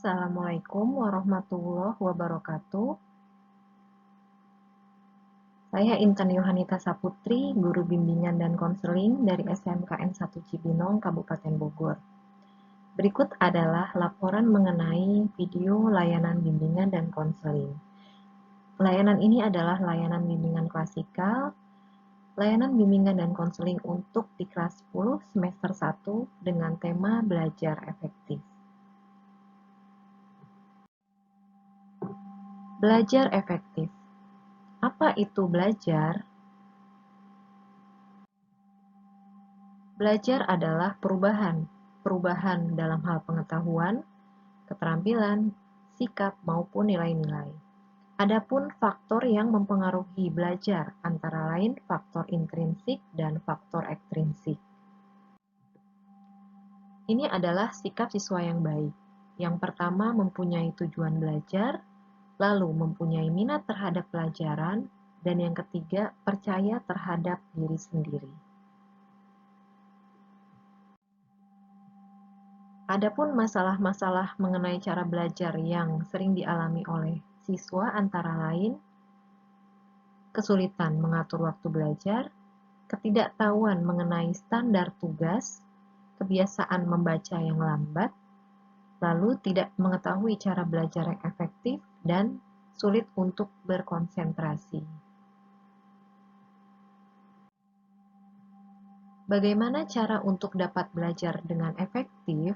Assalamualaikum warahmatullahi wabarakatuh. Saya Intan Yohanita Saputri, Guru Bimbingan dan Konseling dari SMKN 1 Cibinong, Kabupaten Bogor. Berikut adalah laporan mengenai video layanan bimbingan dan konseling. Layanan ini adalah layanan bimbingan klasikal, layanan bimbingan dan konseling untuk di kelas 10 semester 1 dengan tema belajar efektif. Belajar efektif. Apa itu belajar? Belajar adalah perubahan dalam hal pengetahuan, keterampilan, sikap, maupun nilai-nilai. Adapun faktor yang mempengaruhi belajar antara lain faktor intrinsik dan faktor ekstrinsik. Ini adalah sikap siswa yang baik. Yang pertama mempunyai tujuan belajar, lalu mempunyai minat terhadap pelajaran, dan yang ketiga percaya terhadap diri sendiri. Adapun masalah-masalah mengenai cara belajar yang sering dialami oleh siswa antara lain kesulitan mengatur waktu belajar, ketidaktahuan mengenai standar tugas, kebiasaan membaca yang lambat, lalu tidak mengetahui cara belajar yang efektif, dan sulit untuk berkonsentrasi. Bagaimana cara untuk dapat belajar dengan efektif?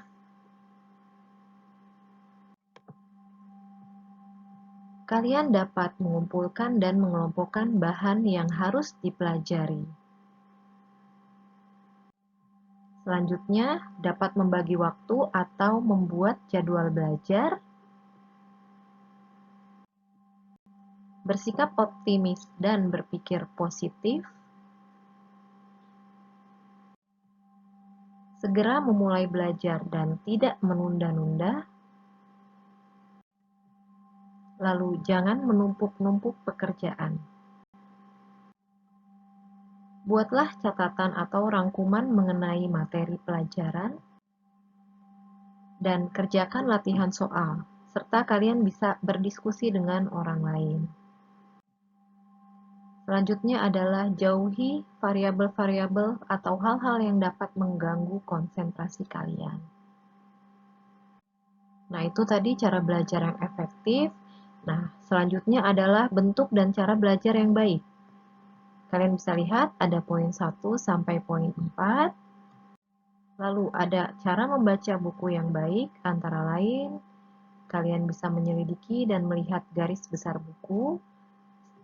Kalian dapat mengumpulkan dan mengelompokkan bahan yang harus dipelajari. Selanjutnya, dapat membagi waktu atau membuat jadwal belajar. Bersikap optimis dan berpikir positif. Segera memulai belajar dan tidak menunda-nunda. Lalu jangan menumpuk-numpuk pekerjaan. Buatlah catatan atau rangkuman mengenai materi pelajaran dan kerjakan latihan soal, serta kalian bisa berdiskusi dengan orang lain. Selanjutnya adalah jauhi variabel-variabel atau hal-hal yang dapat mengganggu konsentrasi kalian. Nah, itu tadi cara belajar yang efektif. Nah, selanjutnya adalah bentuk dan cara belajar yang baik. Kalian bisa lihat ada poin 1 sampai poin 4. Lalu ada cara membaca buku yang baik, antara lain kalian bisa menyelidiki dan melihat garis besar buku.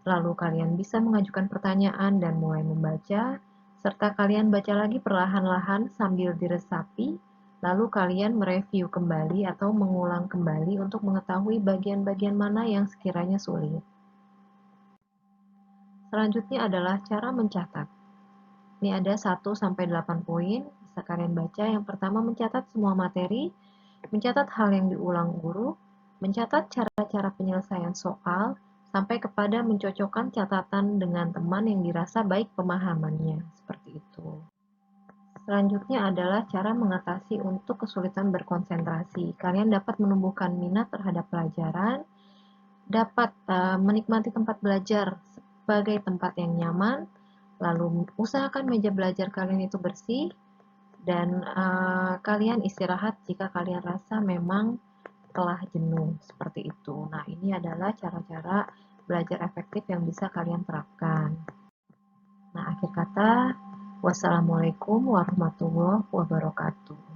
Lalu kalian bisa mengajukan pertanyaan dan mulai membaca, serta kalian baca lagi perlahan-lahan sambil diresapi, lalu kalian mereview kembali atau mengulang kembali untuk mengetahui bagian-bagian mana yang sekiranya sulit. Selanjutnya adalah cara mencatat. Ini ada 1-8 poin, bisa kalian baca. Yang pertama, mencatat semua materi, mencatat hal yang diulang guru, mencatat cara-cara penyelesaian soal, sampai kepada mencocokkan catatan dengan teman yang dirasa baik pemahamannya, seperti itu. Selanjutnya adalah cara mengatasi untuk kesulitan berkonsentrasi. Kalian dapat menumbuhkan minat terhadap pelajaran, dapat menikmati tempat belajar sebagai tempat yang nyaman, lalu usahakan meja belajar kalian itu bersih, dan kalian istirahat jika kalian rasa memang telah jenuh, seperti itu. Nah, ini adalah cara-cara belajar efektif yang bisa kalian terapkan. Nah, akhir kata, wassalamualaikum warahmatullahi wabarakatuh.